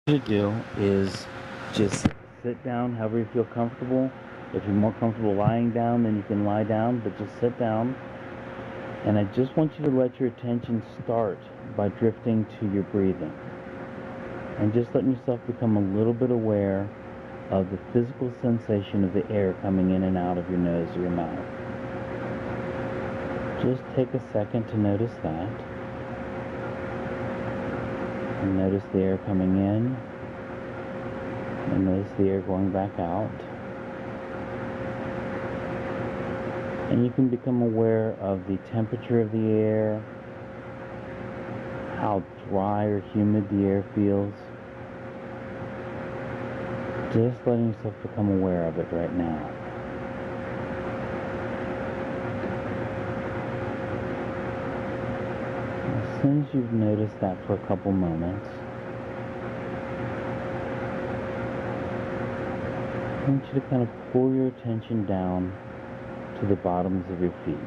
To do is just sit down however you feel comfortable. If you're more comfortable lying down, then you can lie down, but just sit down. And I just want you to let your attention start by drifting to your breathing. And just letting yourself become a little bit aware of the physical sensation of the air coming in and out of your nose or your mouth. Just take a second to notice that. And notice the air coming in. And notice the air going back out. And you can become aware of the temperature of the air, how dry or humid the air feels. Just letting yourself become aware of it right now. As soon as you've noticed that for a couple moments, I want you to kind of pull your attention down to the bottoms of your feet.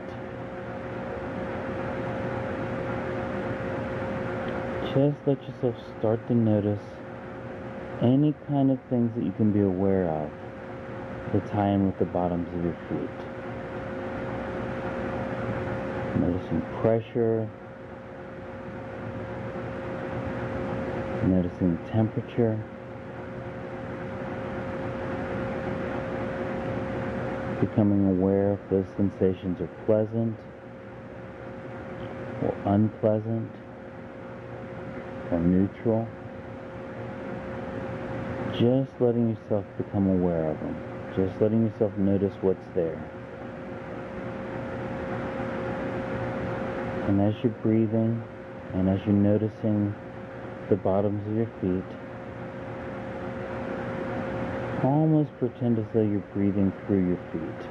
Just let yourself start to notice any kind of things that you can be aware of that tie in with the bottoms of your feet. Noticing pressure, noticing the temperature, becoming aware if those sensations are pleasant or unpleasant or neutral. Just letting yourself become aware of them. Just letting yourself notice what's there. And as you're breathing and as you're noticing the bottoms of your feet, almost pretend as though you're breathing through your feet.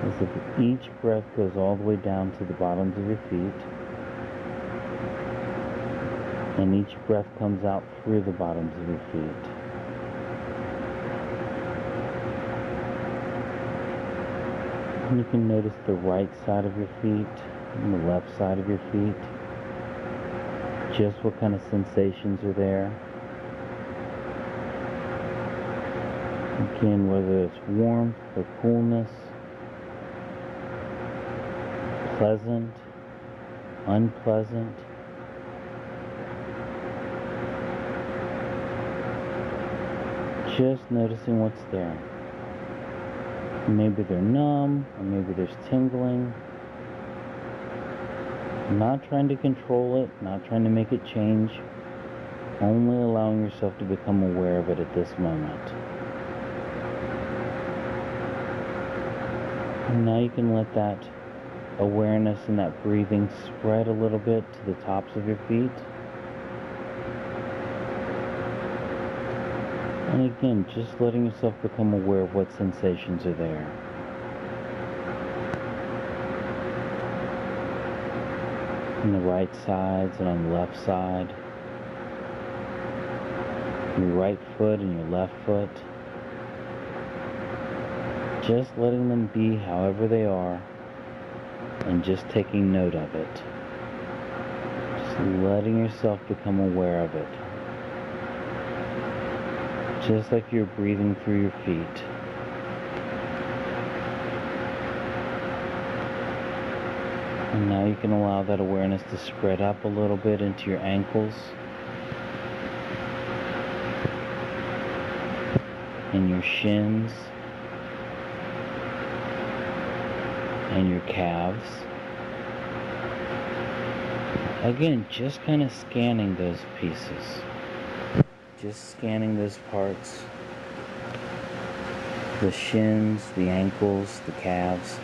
As if each breath goes all the way down to the bottoms of your feet, and each breath comes out through the bottoms of your feet. And you can notice the right side of your feet and the left side of your feet. Just what kind of sensations are there. Again, whether it's warmth or coolness, pleasant, unpleasant. Just noticing what's there. Maybe they're numb, or maybe there's tingling. Not trying to control it, not trying to make it change. Only allowing yourself to become aware of it at this moment. And now you can let that awareness and that breathing spread a little bit to the tops of your feet. And again, just letting yourself become aware of what sensations are there. On the right sides and on the left side. Your right foot and your left foot. Just letting them be however they are, and just taking note of it. Just letting yourself become aware of it. Just like you're breathing through your feet. And now you can allow that awareness to spread up a little bit into your ankles and your shins and your calves. Again, just kind of scanning those pieces. Just scanning those parts. The shins, the ankles, the calves.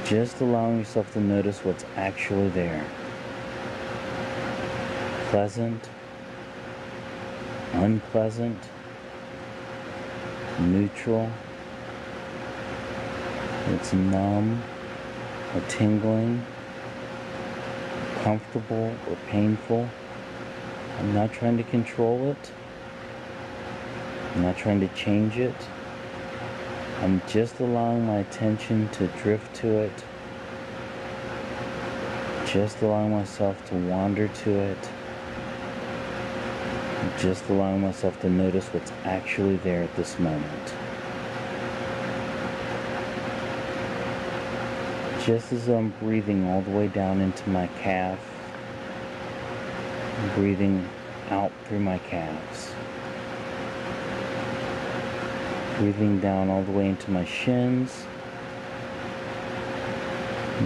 Just allowing yourself to notice what's actually there. Pleasant, unpleasant, neutral. It's numb or tingling, comfortable or painful. I'm not trying to control it. I'm not trying to change it. I'm just allowing my attention to drift to it. Just allowing myself to wander to it. Just allowing myself to notice what's actually there at this moment. Just as I'm breathing all the way down into my calf, breathing out through my calves, breathing down all the way into my shins,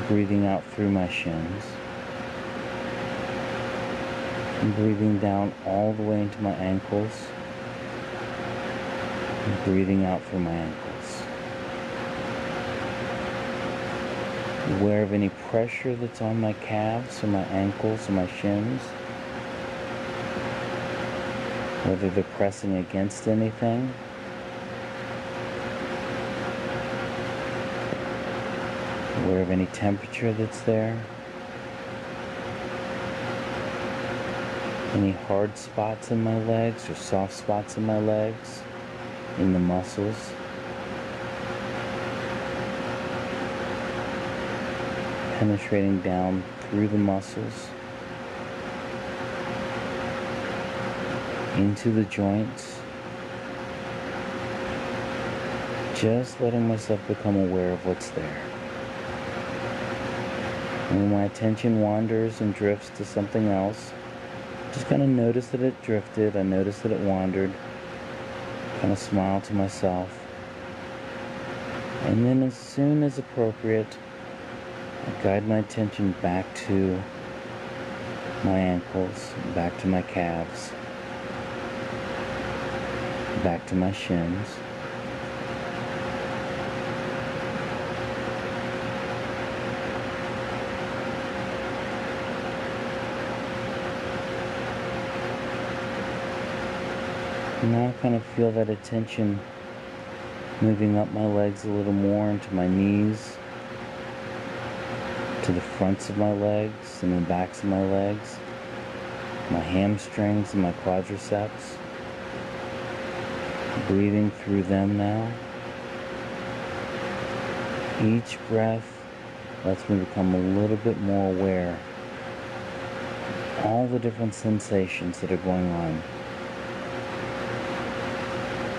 breathing out through my shins, and breathing down all the way into my ankles, and breathing out through my ankles. Aware of any pressure that's on my calves or my ankles or my shins, whether they're pressing against anything, aware of any temperature that's there, any hard spots in my legs or soft spots in my legs, in the muscles. Penetrating down through the muscles, into the joints, just letting myself become aware of what's there. And when my attention wanders and drifts to something else, just kind of notice that it drifted, I notice that it wandered, kind of smile to myself, and then as soon as appropriate, I guide my attention back to my ankles, back to my calves, back to my shins. Now I kind of feel that attention moving up my legs a little more into my knees, to the fronts of my legs and the backs of my legs, my hamstrings and my quadriceps. Breathing through them now. Each breath lets me become a little bit more aware of all the different sensations that are going on,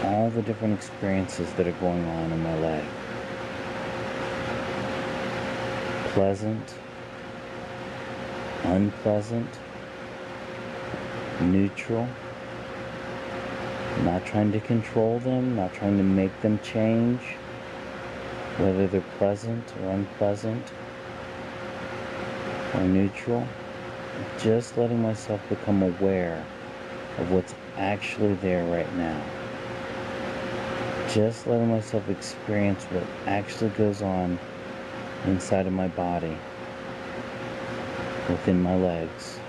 all the different experiences that are going on in my leg. Pleasant, unpleasant, neutral. Not trying to control them, not trying to make them change, whether they're pleasant or unpleasant or neutral. Just letting myself become aware of what's actually there right now. Just letting myself experience what actually goes on inside of my body, within my legs.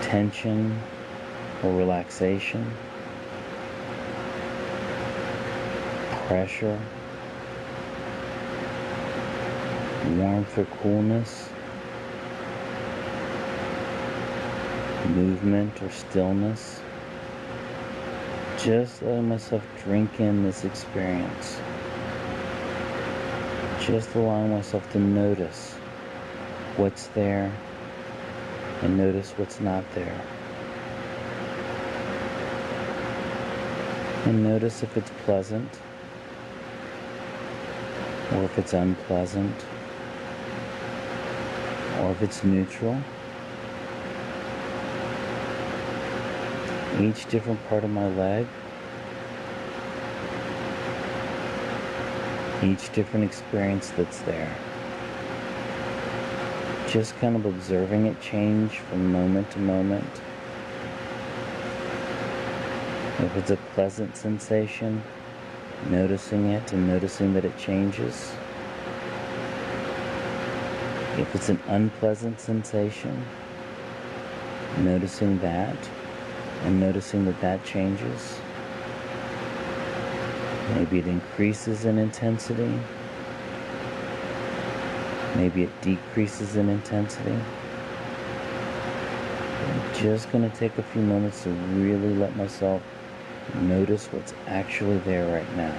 Tension or relaxation, pressure, warmth or coolness, movement or stillness. Just letting myself drink in this experience. Just allowing myself to notice what's there and notice what's not there. And notice if it's pleasant or if it's unpleasant or if it's neutral. Each different part of my leg, each different experience that's there. Just kind of observing it change from moment to moment. If it's a pleasant sensation, noticing it and noticing that it changes. If it's an unpleasant sensation, noticing that and noticing that that changes. Maybe it increases in intensity. Maybe it decreases in intensity. I'm just going to take a few moments to really let myself notice what's actually there right now.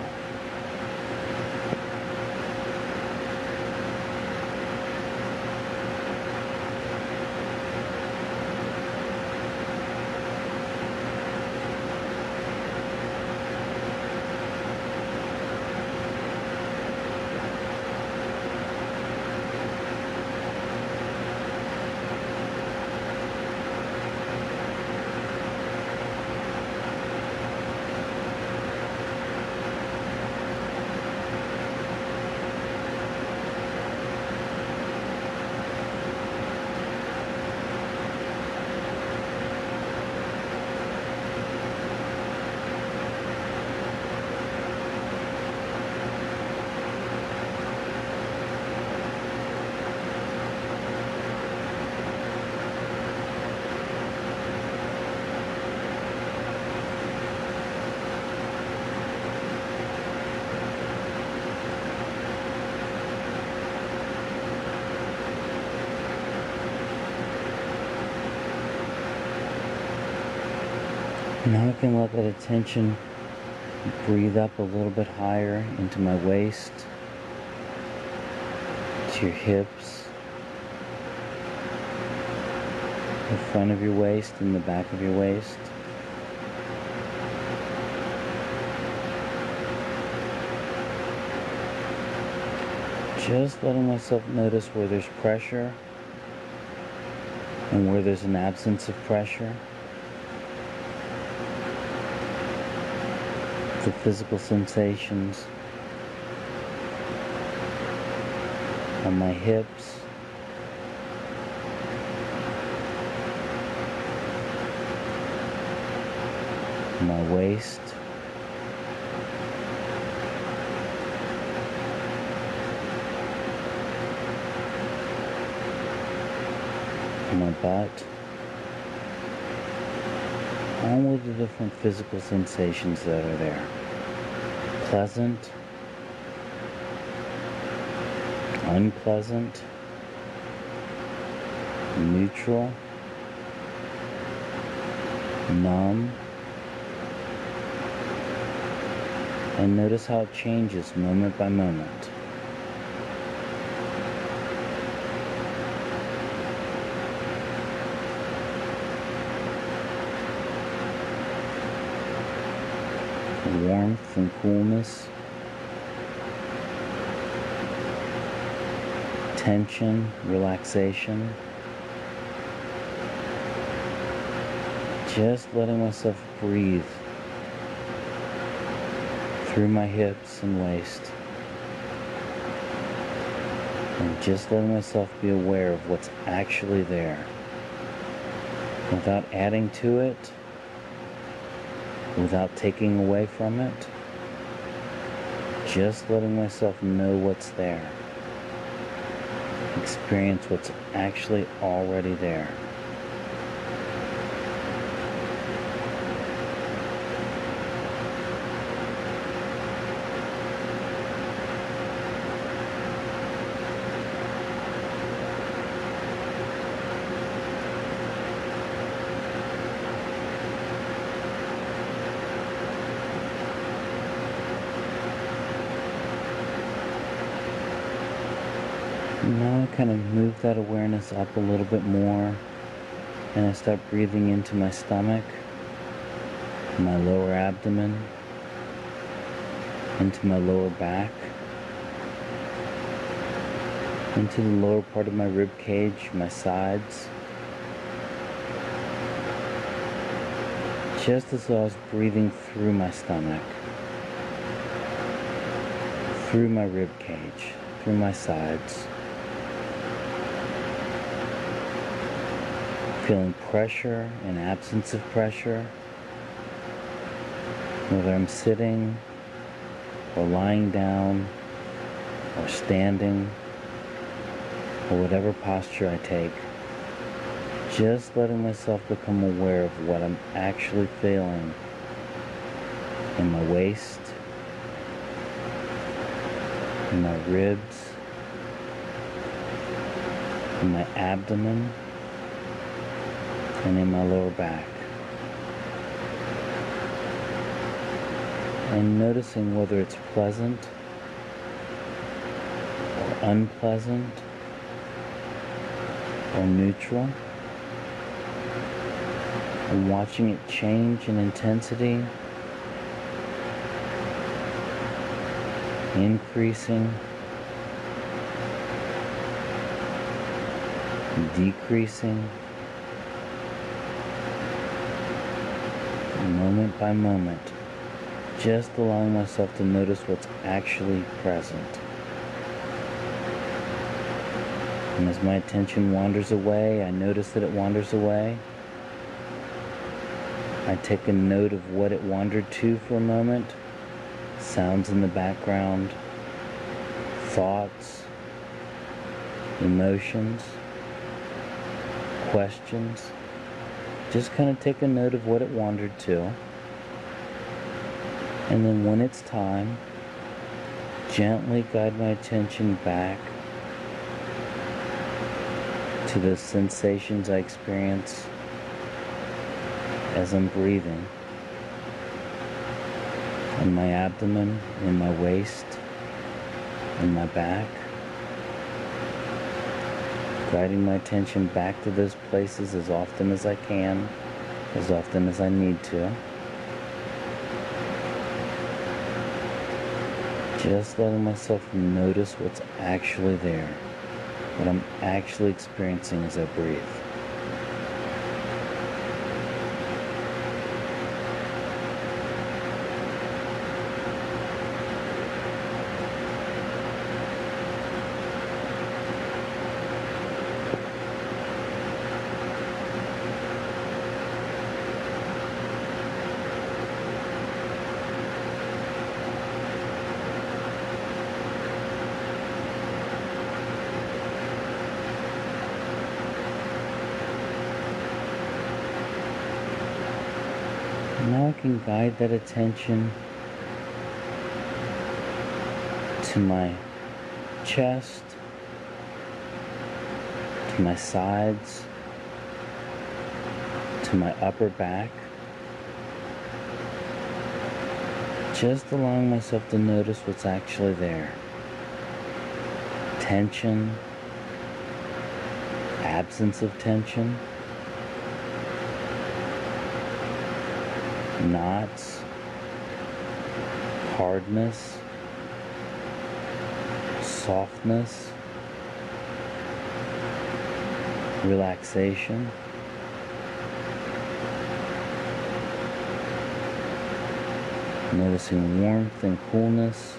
Now I can let that attention breathe up a little bit higher into my waist, to your hips, the front of your waist and the back of your waist. Just letting myself notice where there's pressure and where there's an absence of pressure. The physical sensations on my hips, my waist, my butt, all of the different physical sensations that are there. Pleasant, unpleasant, neutral, numb, and notice how it changes moment by moment. Warmth and coolness, tension, relaxation, just letting myself breathe through my hips and waist, and just letting myself be aware of what's actually there without adding to it, without taking away from it, just letting myself know what's there, experience what's actually already there. Now I kind of move that awareness up a little bit more, and I start breathing into my stomach, my lower abdomen, into my lower back, into the lower part of my rib cage, my sides, just as though I was breathing through my stomach, through my rib cage, through my sides. Feeling pressure and absence of pressure, whether I'm sitting or lying down or standing or whatever posture I take. Just letting myself become aware of what I'm actually feeling in my waist, in my ribs, in my abdomen, and in my lower back. And noticing whether it's pleasant or unpleasant or neutral. And watching it change in intensity, increasing, decreasing, moment by moment, just allowing myself to notice what's actually present. And as my attention wanders away, I notice that it wanders away. I take a note of what it wandered to for a moment, sounds in the background, thoughts, emotions, questions. Just kind of take a note of what it wandered to. And then when it's time, gently guide my attention back to the sensations I experience as I'm breathing. in my abdomen, in my waist, in my back. Guiding my attention back to those places as often as I can, as often as I need to. Just letting myself notice what's actually there, what I'm actually experiencing as I breathe. Now I can guide that attention to my chest, to my sides, to my upper back. Just allowing myself to notice what's actually there. Tension, absence of tension, knots, hardness, softness, relaxation. Noticing warmth and coolness,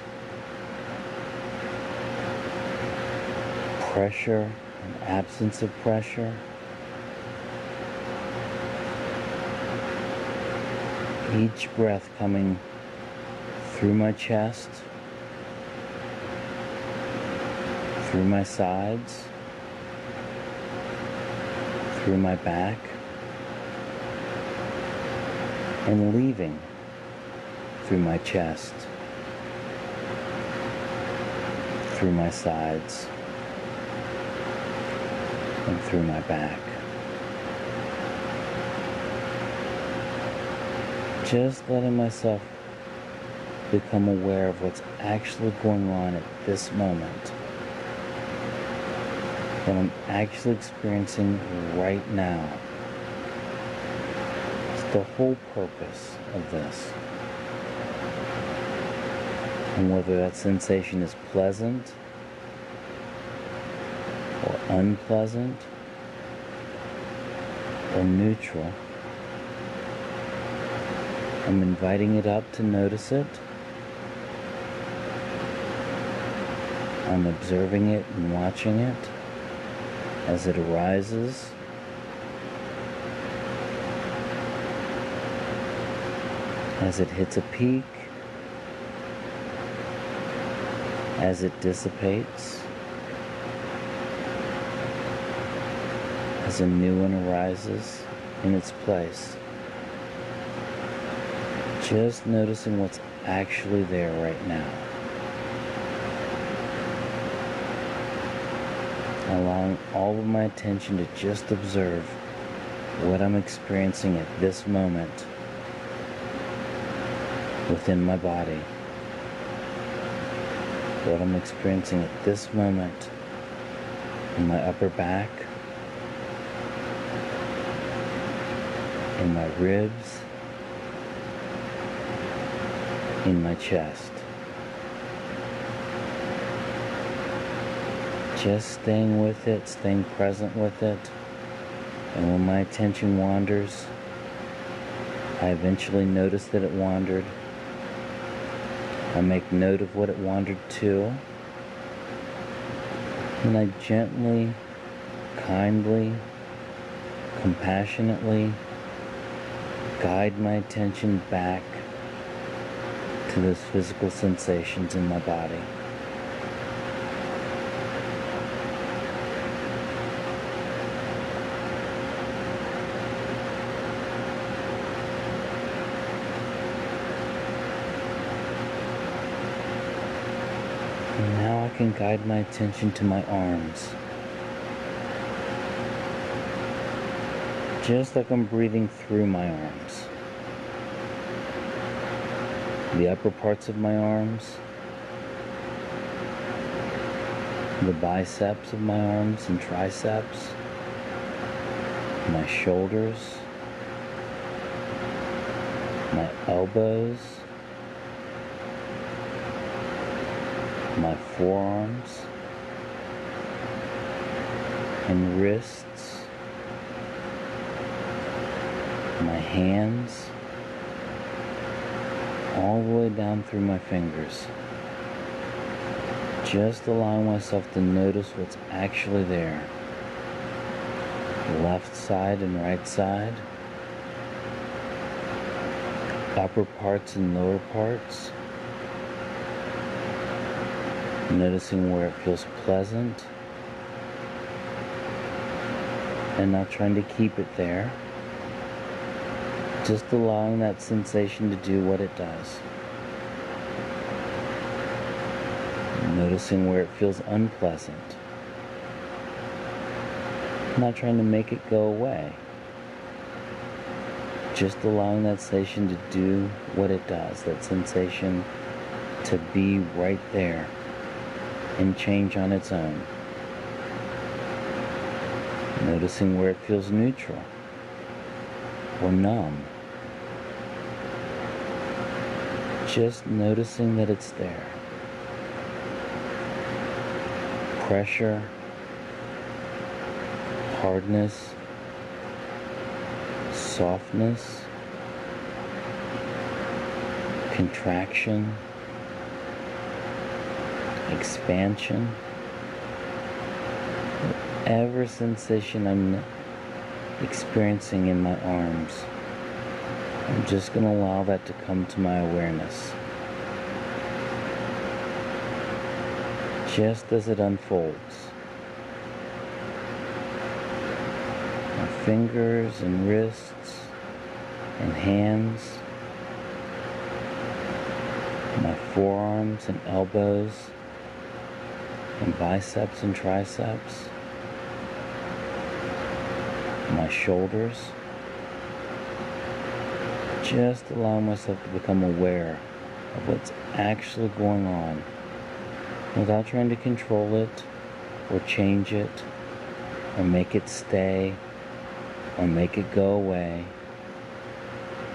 pressure and absence of pressure. Each breath coming through my chest, through my sides, through my back, and leaving through my chest, through my sides, and through my back. Just letting myself become aware of what's actually going on at this moment. What I'm actually experiencing right now. It's the whole purpose of this. And whether that sensation is pleasant or unpleasant or neutral, I'm inviting it up to notice it. I'm observing it and watching it as it arises. As it hits a peak. As it dissipates. As a new one arises in its place. Just noticing what's actually there right now. Allowing all of my attention to just observe what I'm experiencing at this moment within my body. What I'm experiencing at this moment in my upper back, in my ribs, in my chest. Just staying with it, staying present with it. And when my attention wanders, I eventually notice that it wandered. I make note of what it wandered to. And I gently, kindly, compassionately guide my attention back to those physical sensations in my body. And now I can guide my attention to my arms. Just like I'm breathing through my arms. the upper parts of my arms, the biceps of my arms and triceps, my shoulders, my elbows, my forearms and wrists, my hands, all the way down through my fingers. Just allowing myself to notice what's actually there. Left side and right side, upper parts and lower parts. Noticing where it feels pleasant and not trying to keep it there. Just allowing that sensation to do what it does. Noticing where it feels unpleasant. Not trying to make it go away. Just allowing that sensation to do what it does. That sensation to be right there and change on its own. Noticing where it feels neutral or numb. Just noticing that it's there. Pressure, hardness, softness, contraction, expansion, whatever sensation I'm experiencing in my arms, I'm just going to allow that to come to my awareness. Just as it unfolds. My fingers and wrists and hands, my forearms and elbows and biceps and triceps, my shoulders. Just allow myself to become aware of what's actually going on without trying to control it or change it or make it stay or make it go away.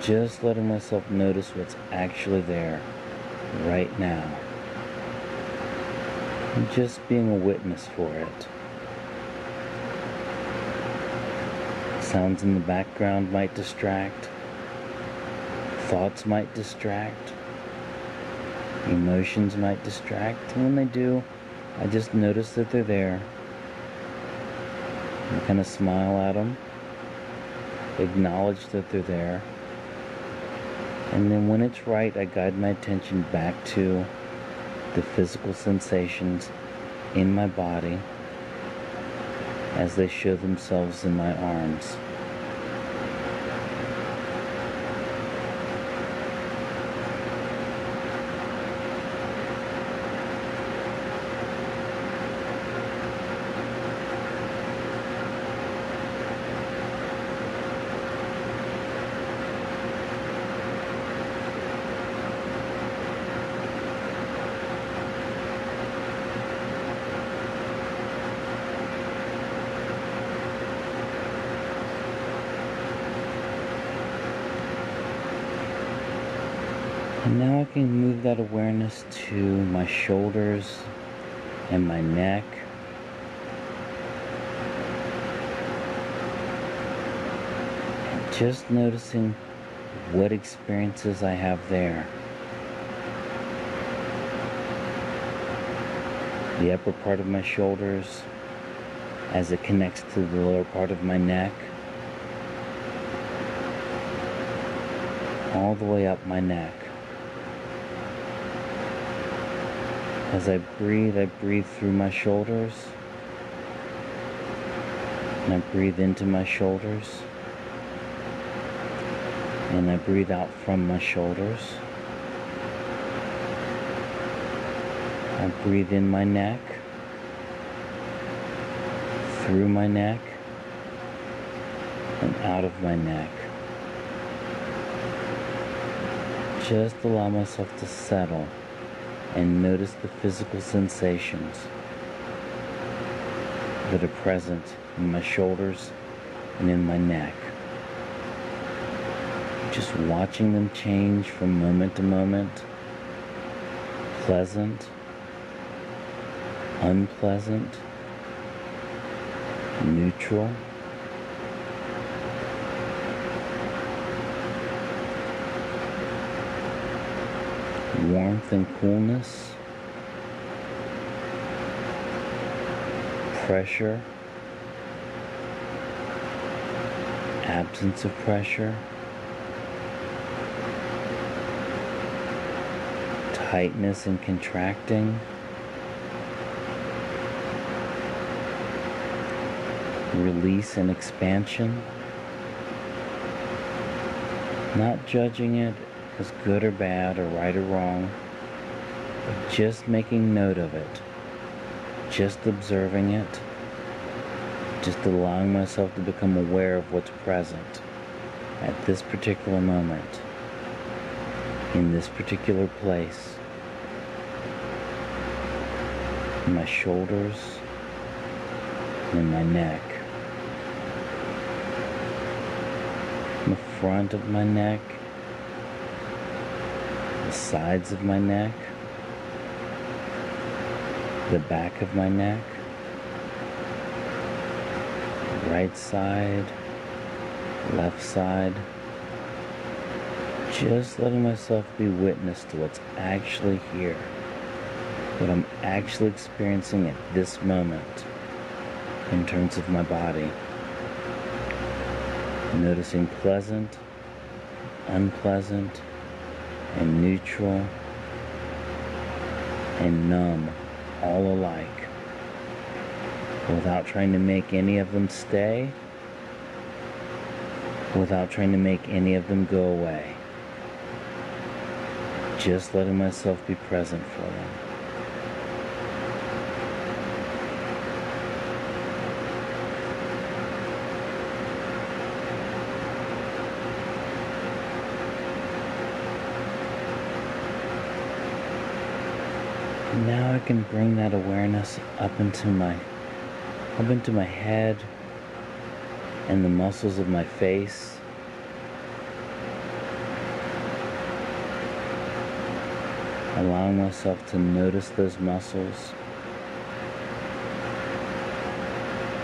Just letting myself notice what's actually there right now. And just being a witness for it. Sounds in the background might distract. Thoughts might distract. Emotions might distract. And when they do, I just notice that they're there. I kind of smile at them. Acknowledge that they're there. And then when it's right, I guide my attention back to the physical sensations in my body as they show themselves in my arms. And now I can move that awareness to my shoulders and my neck. And just noticing what experiences I have there. The upper part of my shoulders as it connects to the lower part of my neck. All the way up my neck. As I breathe through my shoulders, and I breathe into my shoulders, and I breathe out from my shoulders. I breathe in my neck, through my neck, and out of my neck. just allow myself to settle and notice the physical sensations that are present in my shoulders and in my neck. Just watching them change from moment to moment. Pleasant, unpleasant, neutral, warmth and coolness, pressure, absence of pressure, tightness and contracting, release and expansion. Not judging it as good or bad or right or wrong, but just making note of it, just observing it, just allowing myself to become aware of what's present at this particular moment, in this particular place, in my shoulders, and in my neck, in the front of my neck, the sides of my neck, the back of my neck, right side, left side. Just letting myself be witness to what's actually here, what I'm actually experiencing at this moment in terms of my body. Noticing pleasant, unpleasant, and neutral, and numb, all alike, without trying to make any of them stay, without trying to make any of them go away. Just letting myself be present for them. Now I can bring that awareness up into my head and the muscles of my face. Allowing myself to notice those muscles,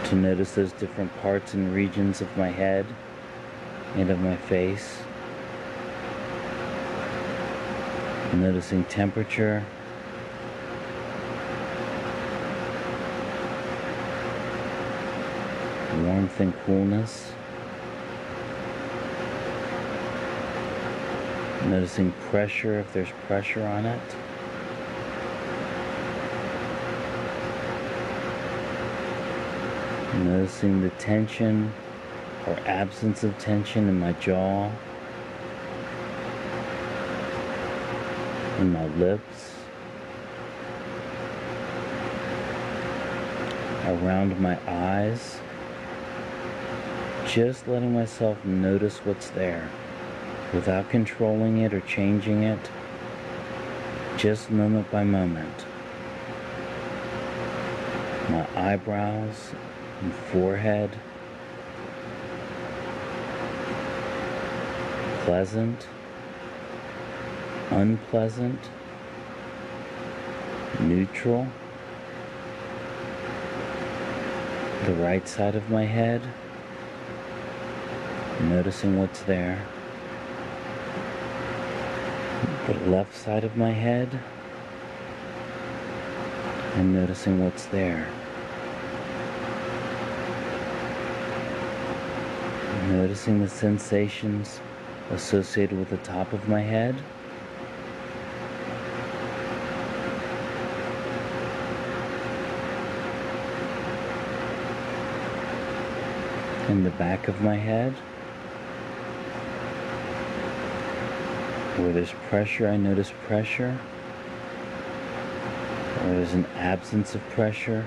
to notice those different parts and regions of my head and of my face. Noticing temperature, warmth and coolness. Noticing pressure, if there's pressure on it. Noticing the tension or absence of tension in my jaw, in my lips, around my eyes. Just letting myself notice what's there without controlling it or changing it, just moment by moment. My eyebrows and forehead, pleasant, unpleasant, neutral. The right side of my head, noticing what's there. The left side of my head, and noticing what's there. Noticing the sensations associated with the top of my head. In the back of my head. Where there's pressure, I notice pressure. Where there's an absence of pressure,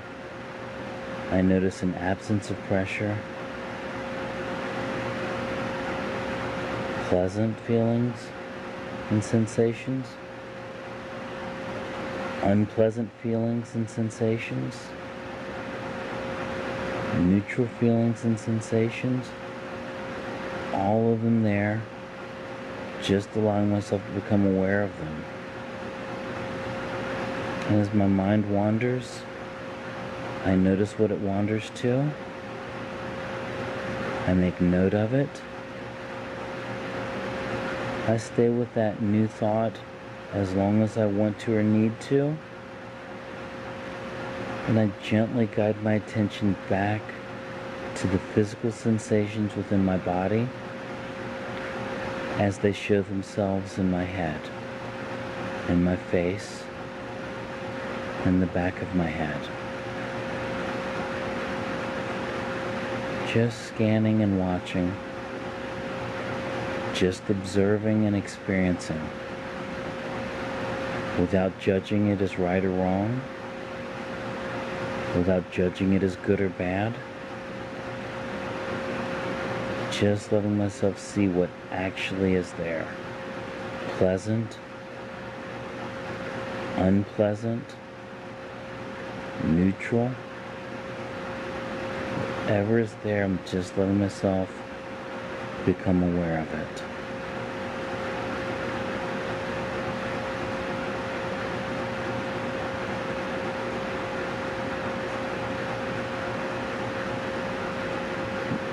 I notice an absence of pressure. Pleasant feelings, and sensations, unpleasant feelings and sensations, neutral feelings and sensations, all of them there, just allowing myself to become aware of them. And as my mind wanders, I notice what it wanders to. I make note of it. I stay with that new thought as long as I want to or need to. And I gently guide my attention back to the physical sensations within my body as they show themselves in my head, in my face, and the back of my head. Just scanning and watching, just observing and experiencing, without judging it as right or wrong, without judging it as good or bad, just letting myself see what actually is there. Pleasant, unpleasant, neutral, whatever is there, I'm just letting myself become aware of it.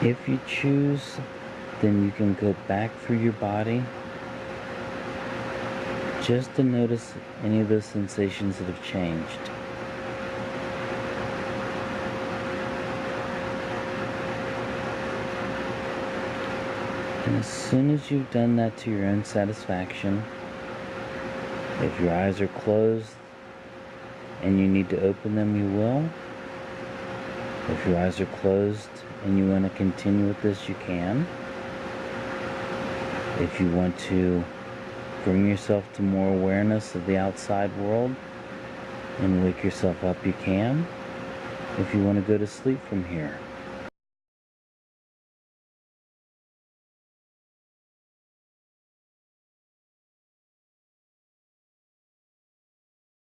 If you choose, then you can go back through your body just to notice any of those sensations that have changed. And as soon as you've done that to your own satisfaction, if your eyes are closed and you need to open them, you will. If your eyes are closed and you want to continue with this, you can. If you want to bring yourself to more awareness of the outside world and wake yourself up, you can. If you want to go to sleep from here,